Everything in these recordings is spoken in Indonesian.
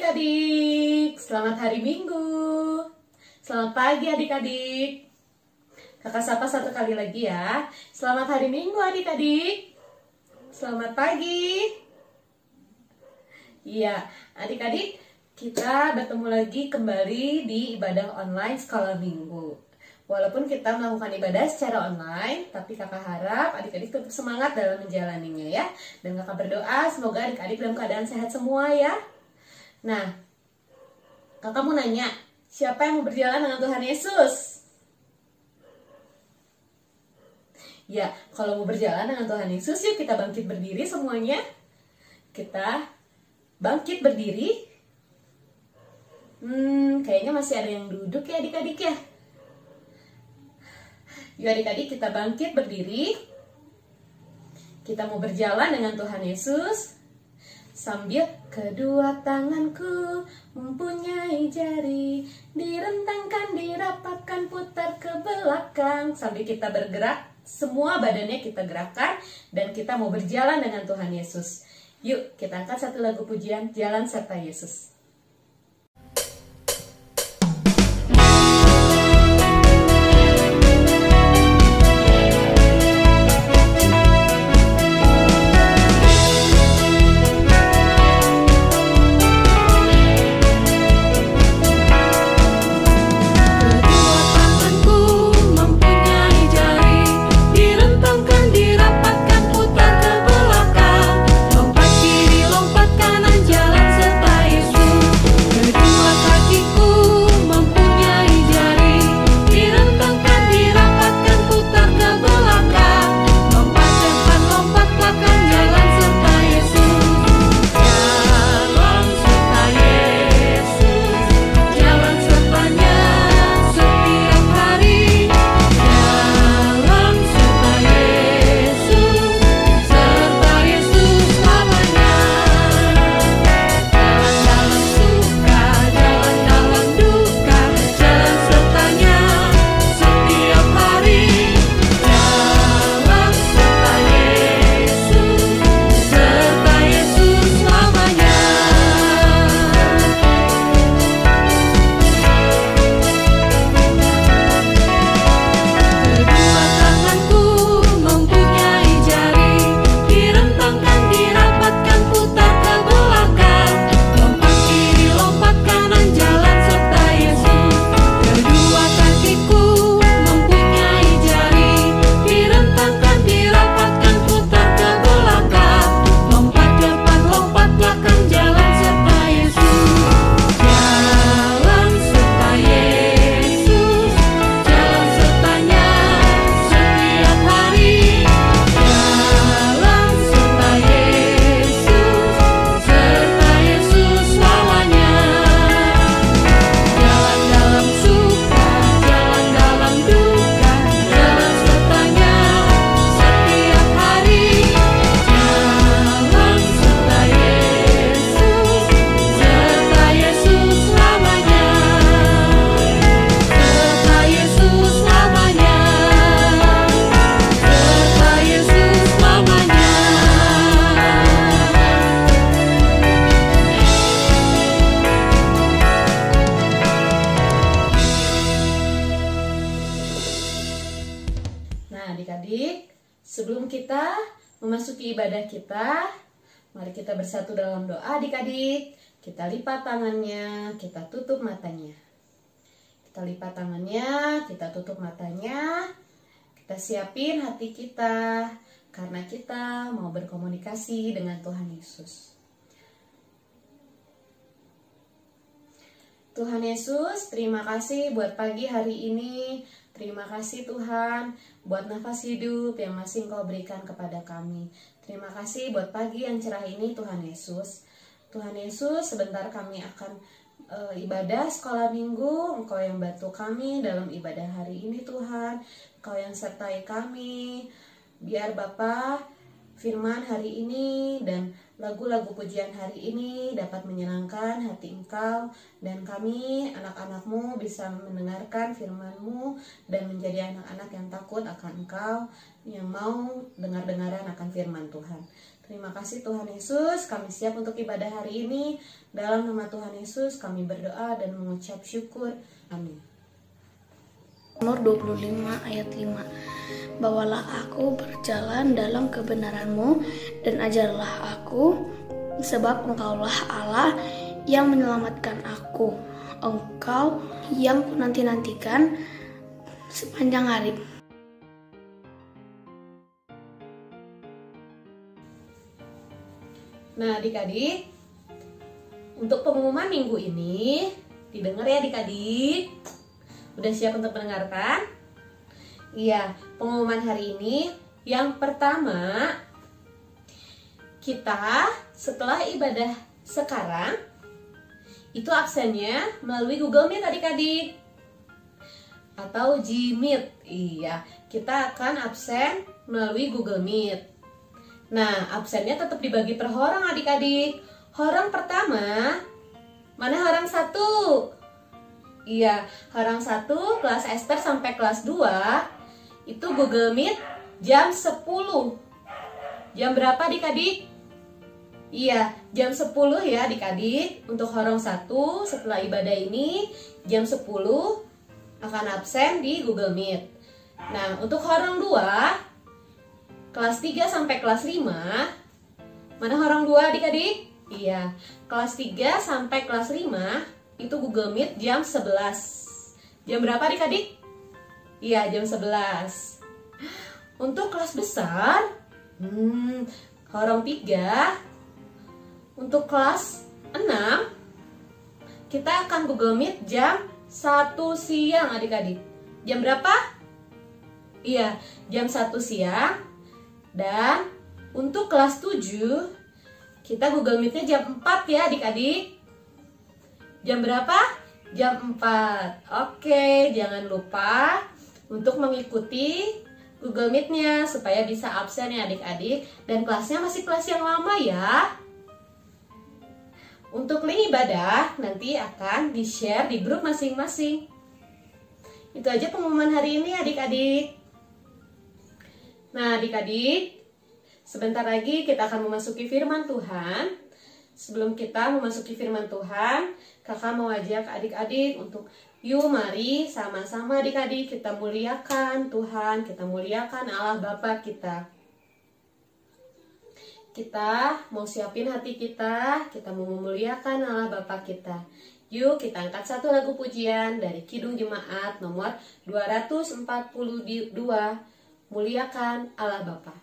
adik-adik, selamat hari Minggu. Selamat pagi adik-adik. Kakak sapa satu kali lagi ya. Selamat hari Minggu adik-adik. Selamat pagi. Iya, adik-adik, kita bertemu lagi kembali di ibadah online sekolah minggu. Walaupun kita melakukan ibadah secara online, tapi kakak harap adik-adik tetap semangat dalam menjalaninya ya. Dan kakak berdoa semoga adik-adik dalam keadaan sehat semua ya. Nah, kakak mau nanya, siapa yang mau berjalan dengan Tuhan Yesus? Ya, kalau mau berjalan dengan Tuhan Yesus, yuk kita bangkit berdiri semuanya. Kita bangkit berdiri. Kayaknya masih ada yang duduk ya adik-adik ya. Yuk adik-adik kita bangkit berdiri. Kita mau berjalan dengan Tuhan Yesus. Sambil kedua tanganku mempunyai jari, direntangkan, dirapatkan, putar ke belakang. Sambil kita bergerak, semua badannya kita gerakkan. Dan kita mau berjalan dengan Tuhan Yesus. Yuk kita angkat satu lagu pujian, Jalan Serta Yesus. Adik-adik, sebelum kita memasuki ibadah kita, mari kita bersatu dalam doa adik-adik. Kita lipat tangannya, kita tutup matanya. Kita lipat tangannya, kita tutup matanya. Kita siapin hati kita, karena kita mau berkomunikasi dengan Tuhan Yesus. Tuhan Yesus, terima kasih buat pagi hari ini. Terima kasih Tuhan buat nafas hidup yang masih Engkau berikan kepada kami. Terima kasih buat pagi yang cerah ini Tuhan Yesus. Tuhan Yesus, sebentar kami akan ibadah sekolah minggu. Engkau yang bantu kami dalam ibadah hari ini Tuhan. Engkau yang sertai kami. Biar Bapa firman hari ini dan lagu-lagu pujian hari ini dapat menyenangkan hati Engkau, dan kami anak-anak-Mu bisa mendengarkan firman-Mu dan menjadi anak-anak yang takut akan Engkau, yang mau dengar-dengaran akan firman Tuhan. Terima kasih Tuhan Yesus, kami siap untuk ibadah hari ini. Dalam nama Tuhan Yesus kami berdoa dan mengucap syukur. Amin. Nur 25 ayat 5. Bawalah aku berjalan dalam kebenaran-Mu dan ajarlah aku, sebab Engkaulah Allah yang menyelamatkan aku. Engkau yang kunanti-nantikan sepanjang hari. Nah adik-adik, untuk pengumuman minggu ini, didengar ya adik-adik. Udah siap untuk mendengarkan? Iya, pengumuman hari ini yang pertama, kita setelah ibadah sekarang, itu absennya melalui Google Meet adik-adik. Atau G-Meet. Iya, kita akan absen melalui Google Meet. Nah, absennya tetap dibagi per horang adik-adik. Horang pertama, mana horang 1? Iya, horang 1 kelas Esther sampai kelas 2 itu Google Meet jam 10. Jam berapa adik-adik? Iya, jam 10 ya adik-adik. Untuk horang 1 setelah ibadah ini jam 10 akan absen di Google Meet. Nah, untuk horang 2 kelas 3 sampai kelas 5, mana horang 2 adik-adik? Iya, kelas 3 sampai kelas 5 itu Google Meet jam 11. Jam berapa adik-adik? Iya, jam 11. Untuk kelas besar, horang 3. Untuk kelas 6, kita akan Google Meet jam 1 siang adik-adik. Jam berapa? Iya, jam 1 siang. Dan untuk kelas 7 kita Google Meet-nya jam 4 ya adik-adik. Jam berapa? Jam 4. Oke, jangan lupa untuk mengikuti Google Meet-nya supaya bisa absen ya adik-adik. Dan kelasnya masih kelas yang lama ya. Untuk link ibadah nanti akan di-share di grup masing-masing. Itu aja pengumuman hari ini adik-adik. Nah adik-adik, sebentar lagi kita akan memasuki firman Tuhan. Sebelum kita memasuki firman Tuhan, kakak mau ajak adik-adik untuk yuk mari sama-sama adik-adik kita muliakan Tuhan, kita muliakan Allah Bapa kita. Kita mau siapin hati kita mau memuliakan Allah Bapa kita. Yuk kita angkat satu lagu pujian dari Kidung Jemaat nomor 242. Muliakan Allah Bapa.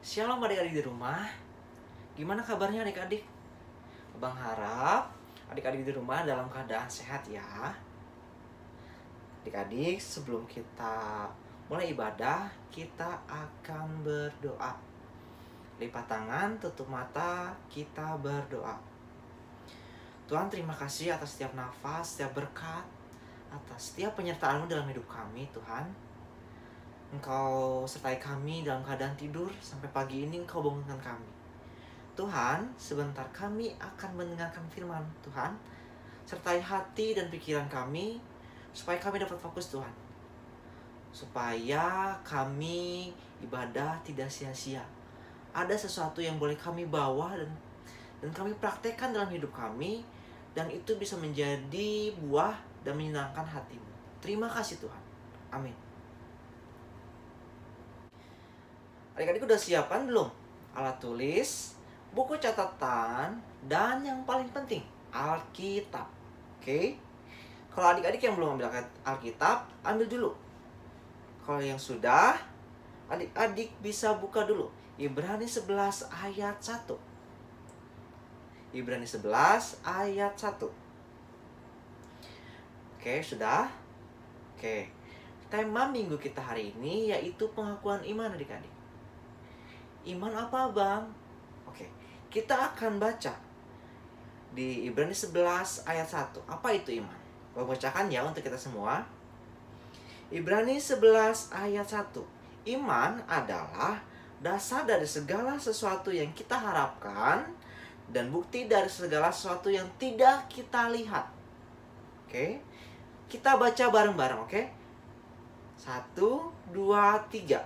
Shalom adik-adik di rumah. Gimana kabarnya adik-adik? Abang harap adik-adik di rumah dalam keadaan sehat ya. Adik-adik, sebelum kita mulai ibadah, kita akan berdoa. Lipat tangan, tutup mata, kita berdoa. Tuhan, terima kasih atas setiap nafas, setiap berkat, atas setiap penyertaan-Mu dalam hidup kami, Tuhan. Engkau sertai kami dalam keadaan tidur, sampai pagi ini Engkau bangunkan kami. Tuhan, sebentar kami akan mendengarkan firman Tuhan. Sertai hati dan pikiran kami, supaya kami dapat fokus Tuhan. Supaya kami ibadah tidak sia-sia. ada sesuatu yang boleh kami bawa dan kami praktekkan dalam hidup kami, dan itu bisa menjadi buah dan menyenangkan hatimu. Terima kasih Tuhan. Amin. Adik-adik udah siapkan belum alat tulis, buku catatan, dan yang paling penting, Alkitab? Oke? Kalau adik-adik yang belum ambil Alkitab, ambil dulu. Kalau yang sudah, adik-adik bisa buka dulu Ibrani 11 ayat 1. Ibrani 11 ayat 1. Oke, sudah? Oke. Tema minggu kita hari ini yaitu pengakuan iman adik-adik. Iman apa, Bang? Oke, kita akan baca di Ibrani 11 ayat 1. Apa itu iman? Bang bacakan ya untuk kita semua. Ibrani 11 ayat 1. Iman adalah dasar dari segala sesuatu yang kita harapkan dan bukti dari segala sesuatu yang tidak kita lihat. Oke. Kita baca bareng-bareng, oke? 1, 2, 3.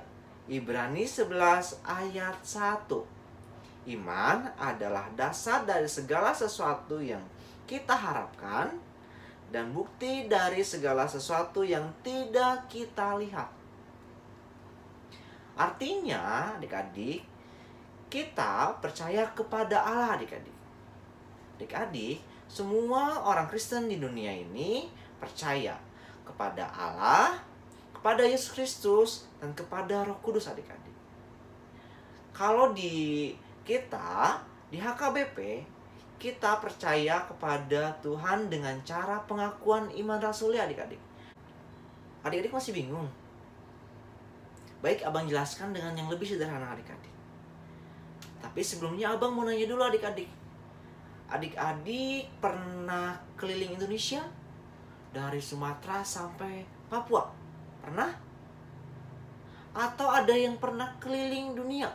Ibrani 11 ayat 1. Iman adalah dasar dari segala sesuatu yang kita harapkan dan bukti dari segala sesuatu yang tidak kita lihat. Artinya, adik-adik, kita percaya kepada Allah, adik-adik. Adik-adik, semua orang Kristen di dunia ini percaya kepada Allah, kepada Yesus Kristus, dan kepada Roh Kudus, adik-adik. Kalau di kita, di HKBP, kita percaya kepada Tuhan dengan cara pengakuan iman rasuli, adik-adik. Adik-adik masih bingung? Baik, Abang jelaskan dengan yang lebih sederhana, adik-adik. Tapi sebelumnya Abang mau nanya dulu, adik-adik. Adik-adik pernah keliling Indonesia? Dari Sumatera sampai Papua? Pernah? Atau ada yang pernah keliling dunia?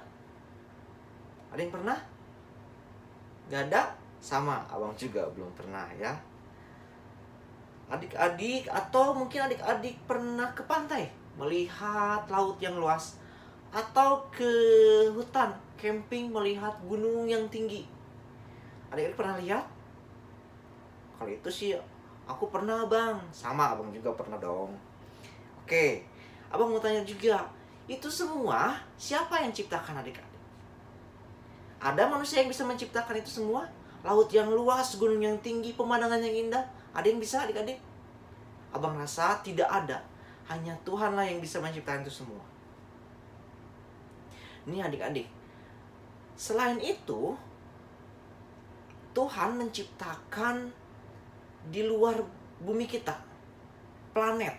Ada yang pernah? Gak ada? Sama, Abang juga belum pernah ya. Adik-adik, atau mungkin adik-adik pernah ke pantai, melihat laut yang luas, atau ke hutan, camping, melihat gunung yang tinggi. Adik-adik pernah lihat? Kalau itu sih aku pernah, Bang. Sama, Abang juga pernah dong. Oke, Abang mau tanya juga, itu semua siapa yang ciptakan, adik-adik? Ada manusia yang bisa menciptakan itu semua? Laut yang luas, gunung yang tinggi, pemandangan yang indah, ada yang bisa, adik-adik? Abang rasa tidak ada. Hanya Tuhanlah yang bisa menciptakan itu semua. Ini adik-adik, selain itu, Tuhan menciptakan di luar bumi kita planet.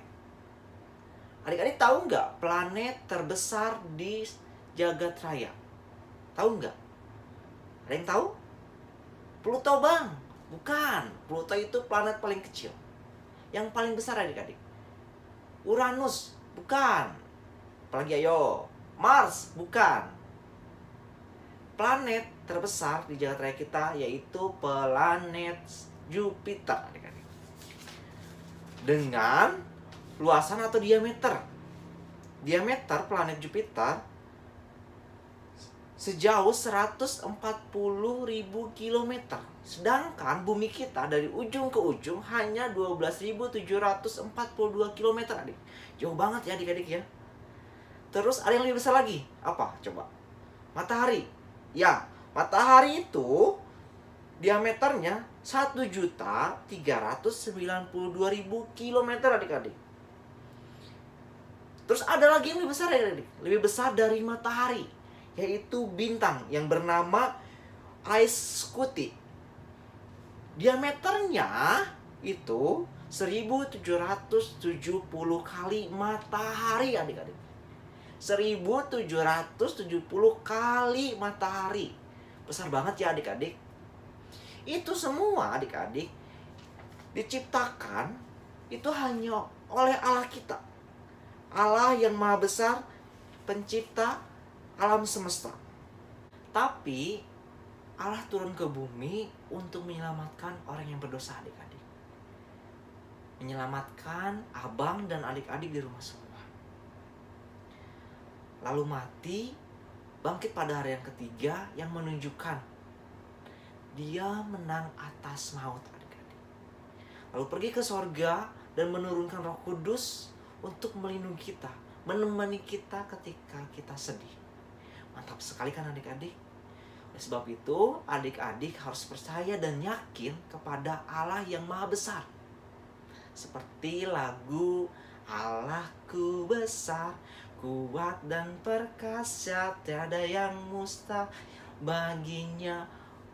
Adik-adik tahu nggak planet terbesar di jagat raya? Tahu nggak? Ada yang tahu? Pluto, Bang. Bukan. Pluto itu planet paling kecil. Yang paling besar, adik-adik. Uranus. Bukan. Apalagi ayo. Mars. Bukan. Planet terbesar di jagat raya kita yaitu planet Jupiter, adik-adik. Dengan luasan atau diameter. Diameter planet Jupiter sejauh 140.000 km. Sedangkan bumi kita dari ujung ke ujung hanya 12.742 km, adik. Jauh banget ya, adik-adik ya. Terus ada yang lebih besar lagi. Apa? Coba. Matahari. Ya, matahari itu diameternya 1.392.000 km, adik-adik. Terus ada lagi yang lebih besar, adik-adik. Lebih besar dari matahari, yaitu bintang yang bernama Ice-Scuti. Diameternya itu 1.770 kali matahari, adik-adik. 1.770 kali matahari. Besar banget ya, adik-adik. Itu semua, adik-adik, diciptakan itu hanya oleh Allah kita. Allah yang maha besar, pencipta alam semesta. Tapi Allah turun ke bumi untuk menyelamatkan orang yang berdosa, adik-adik. Menyelamatkan abang dan adik-adik di rumah semua. Lalu mati bangkit pada hari yang ketiga yang menunjukkan dia menang atas maut, adik-adik. Lalu pergi ke sorga dan menurunkan Roh Kudus untuk melindungi kita, menemani kita ketika kita sedih. Mantap sekali kan adik-adik? Oleh sebab itu, adik-adik harus percaya dan yakin kepada Allah yang Maha Besar. Seperti lagu Allahku besar, kuat dan perkasa, tiada yang mustahil baginya.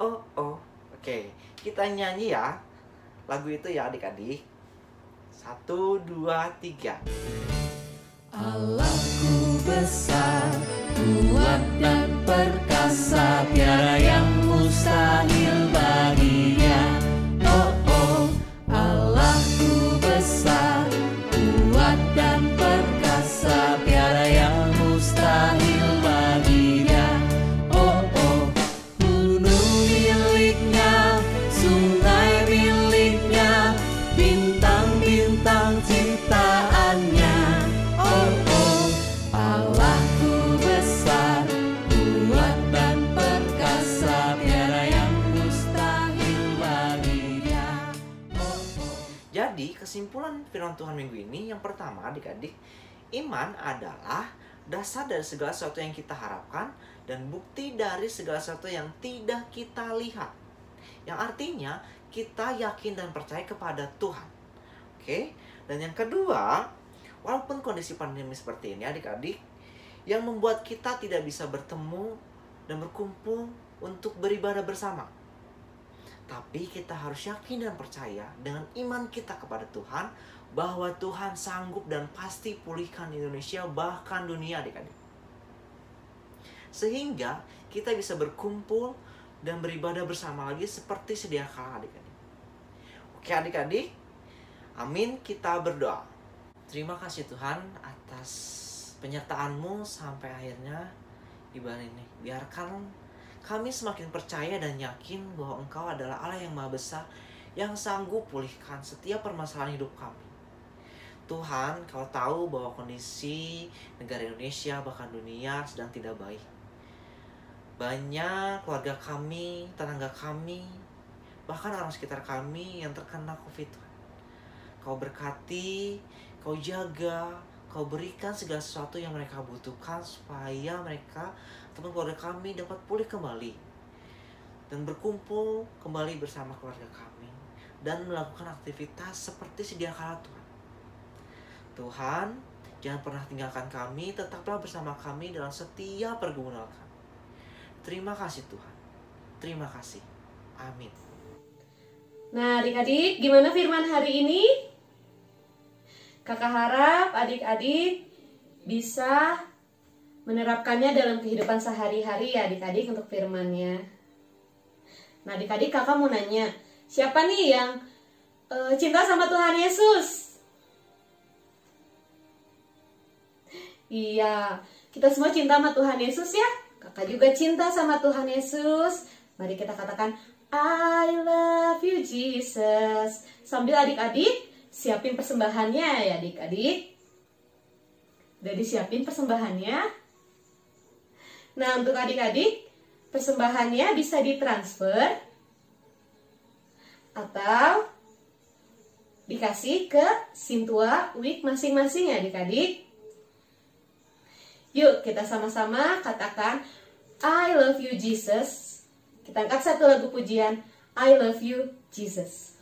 Oh, oh. Oke, kita nyanyi ya lagu itu ya adik-adik. 1, 2, 3. Allahku besar, kuat dan perkasa, tiada yang mustahil baginya. Oh, oh. Allahku besar, kuat dan perkasa, tiada yang mustahil baginya. Oh, oh. Gunung miliknya, sungai miliknya, bintang-bintang ciptaannya. Oh, oh. Allahku besar, kuat dan perkasa, tiada yang mustahil baginya. Oh, oh. Jadi kesimpulan firman Tuhan minggu ini, yang pertama adik-adik, iman adalah dasar dari segala sesuatu yang kita harapkan dan bukti dari segala sesuatu yang tidak kita lihat. Yang artinya kita yakin dan percaya kepada Tuhan. Oke? Dan yang kedua, walaupun kondisi pandemi seperti ini adik-adik, yang membuat kita tidak bisa bertemu dan berkumpul untuk beribadah bersama, tapi kita harus yakin dan percaya dengan iman kita kepada Tuhan bahwa Tuhan sanggup dan pasti pulihkan Indonesia, bahkan dunia adik-adik. Sehingga kita bisa berkumpul dan beribadah bersama lagi seperti sedia kala adik-adik. Oke adik-adik, amin, kita berdoa. Terima kasih Tuhan atas penyertaan-Mu sampai akhirnya ibadah ini. Biarkan kami semakin percaya dan yakin bahwa Engkau adalah Allah yang Maha Besar, yang sanggup pulihkan setiap permasalahan hidup kami. Tuhan, Kau tahu bahwa kondisi negara Indonesia, bahkan dunia sedang tidak baik. Banyak keluarga kami, tetangga kami, bahkan orang sekitar kami yang terkena COVID. Kau berkati, Kau jaga, Kau berikan segala sesuatu yang mereka butuhkan supaya mereka ataupun keluarga kami dapat pulih kembali dan berkumpul kembali bersama keluarga kami dan melakukan aktivitas seperti sedia kala Tuhan. Tuhan, jangan pernah tinggalkan kami, tetaplah bersama kami dalam setiap pergumulan kami. Terima kasih Tuhan. Terima kasih. Amin. Nah adik-adik, gimana firman hari ini? Kakak harap adik-adik bisa menerapkannya dalam kehidupan sehari-hari ya adik-adik untuk firmannya. Nah adik-adik, kakak mau nanya, siapa nih yang cinta sama Tuhan Yesus? Iya, kita semua cinta sama Tuhan Yesus ya. Kakak juga cinta sama Tuhan Yesus. Mari kita katakan, I love you Jesus. Sambil adik-adik siapin persembahannya ya adik-adik. Udah disiapin persembahannya? Nah untuk adik-adik, persembahannya bisa ditransfer atau dikasih ke Sintua Week masing-masing ya adik-adik. Yuk kita sama-sama katakan I love you Jesus. Kita angkat satu lagu pujian, I love you Jesus.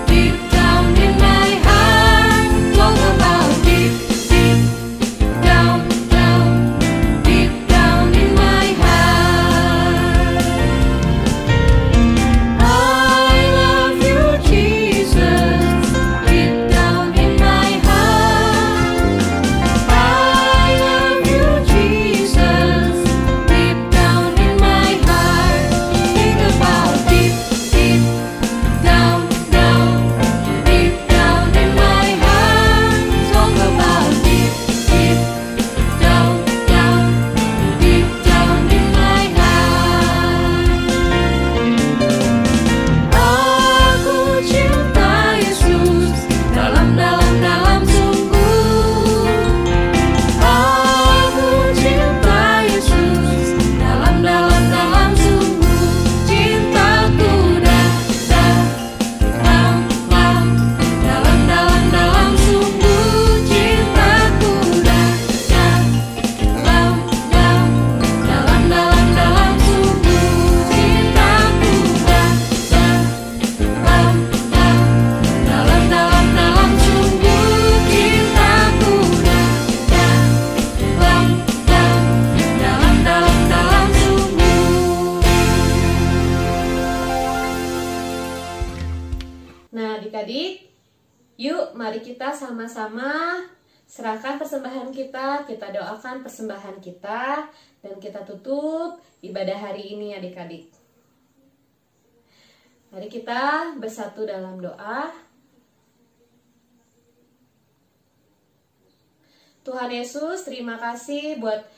Deep adik-adik, yuk mari kita sama-sama serahkan persembahan kita doakan persembahan kita, dan kita tutup ibadah hari ini adik-adik. Mari kita bersatu dalam doa. Tuhan Yesus, terima kasih buat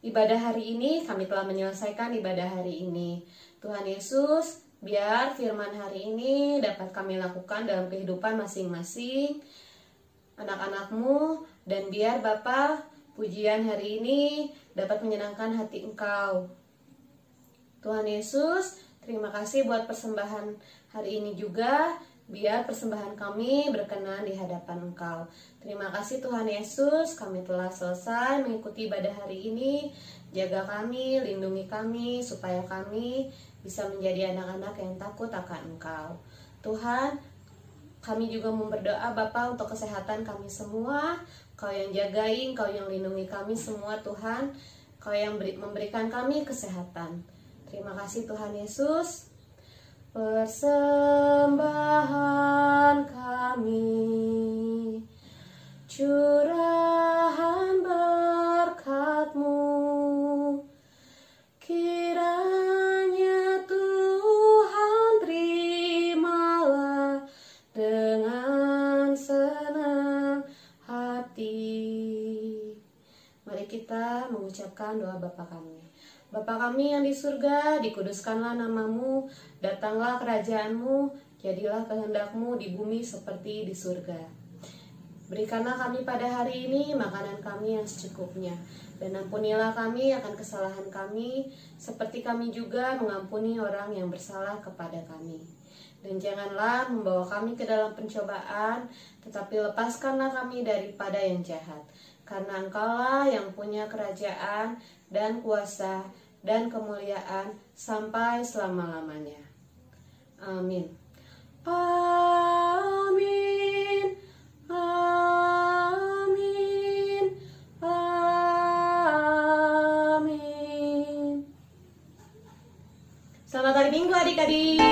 ibadah hari ini. Kami telah menyelesaikan ibadah hari ini. Tuhan Yesus, biar firman hari ini dapat kami lakukan dalam kehidupan masing-masing anak-anak-Mu, dan biar Bapa, pujian hari ini dapat menyenangkan hati Engkau. Tuhan Yesus, terima kasih buat persembahan hari ini juga, biar persembahan kami berkenan di hadapan Engkau. Terima kasih Tuhan Yesus, kami telah selesai mengikuti ibadah hari ini. Jaga kami, lindungi kami, supaya kami bisa menjadi anak-anak yang takut akan Engkau. Tuhan, kami juga berdoa Bapa untuk kesehatan kami semua. Kau yang jagain, Kau yang lindungi kami semua Tuhan. Kau yang memberikan kami kesehatan. Terima kasih Tuhan Yesus. Persembahan kami, curahan berkat-Mu, kiranya Tuhan terimalah dengan senang hati. Mari kita mengucapkan doa Bapa kami. Bapa kami yang di surga, dikuduskanlah nama-Mu, datanglah kerajaan-Mu, jadilah kehendak-Mu di bumi seperti di surga. Berikanlah kami pada hari ini makanan kami yang secukupnya, dan ampunilah kami akan kesalahan kami, seperti kami juga mengampuni orang yang bersalah kepada kami. Dan janganlah membawa kami ke dalam pencobaan, tetapi lepaskanlah kami daripada yang jahat. Karena Engkaulah yang punya kerajaan dan kuasa dan kemuliaan sampai selama-lamanya. Amin. Amin. Amin. Amin. Selamat hari Minggu adik-adik.